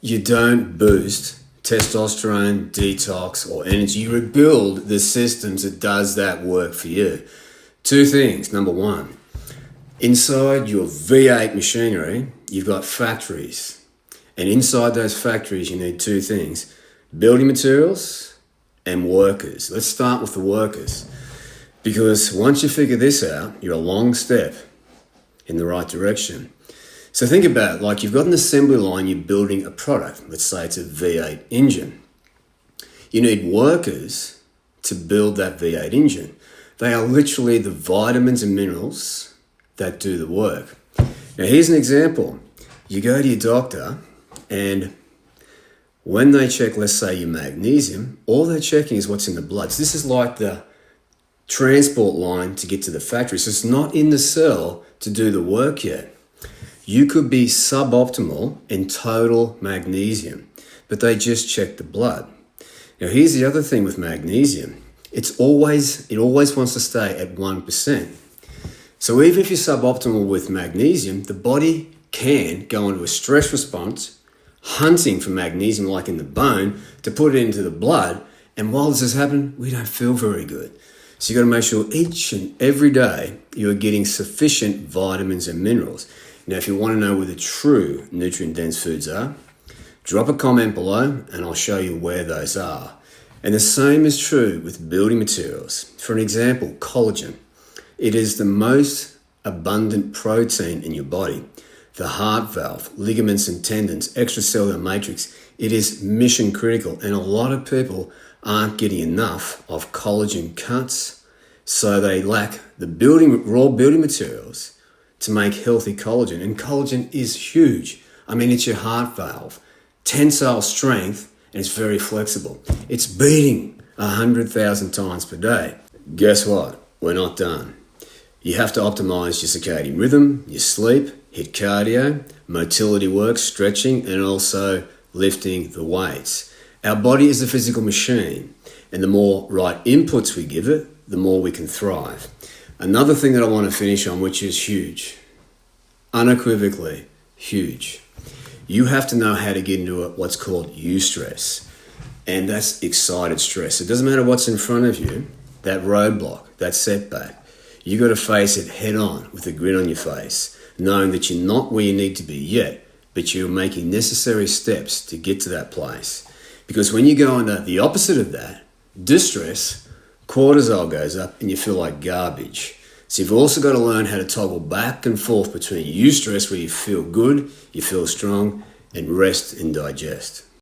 You don't boost testosterone, detox, or energy. You rebuild the systems that does that work for you. Two things. Number one, inside your V8 machinery, you've got factories. And inside those factories, you need two things: building materials and workers. Let's start with the workers. Because once you figure this out, you're a long step in the right direction. So think about it, like you've got an assembly line, you're building a product. Let's say it's a V8 engine. You need workers to build that V8 engine. They are literally the vitamins and minerals that do the work. Now here's an example. You go to your doctor and when they check, let's say your magnesium, all they're checking is what's in the blood. So this is like the transport line to get to the factory. So it's not in the cell to do the work yet. You could be suboptimal in total magnesium, but they just check the blood. Now here's the other thing with magnesium. It always wants to stay at 1%. So even if you're suboptimal with magnesium, the body can go into a stress response, hunting for magnesium like in the bone, to put it into the blood. And while this is happening, we don't feel very good. So you've got to make sure each and every day you're getting sufficient vitamins and minerals. Now, if you want to know where the true nutrient-dense foods are, drop a comment below and I'll show you where those are. And the same is true with building materials. For an example, collagen. It is the most abundant protein in your body. The heart valve, ligaments and tendons, extracellular matrix, it is mission critical. And a lot of people aren't getting enough of collagen cuts, so they lack the raw building materials to make healthy collagen. And collagen is huge. I mean, it's your heart valve, tensile strength, and it's very flexible. It's beating 100,000 times per day. Guess what? We're not done. You have to optimize your circadian rhythm, your sleep, HIIT cardio, motility work, stretching, and also lifting the weights. Our body is a physical machine, and the more right inputs we give it, the more we can thrive. Another thing that I want to finish on, which is huge, unequivocally huge. You have to know how to get into what's called eustress, and that's excited stress. It doesn't matter what's in front of you, that roadblock, that setback. You got to face it head on with a grin on your face, knowing that you're not where you need to be yet, but you're making necessary steps to get to that place. Because when you go into the opposite of that, distress, cortisol goes up and you feel like garbage. So you've also got to learn how to toggle back and forth between eustress, where you feel good, you feel strong, and rest and digest.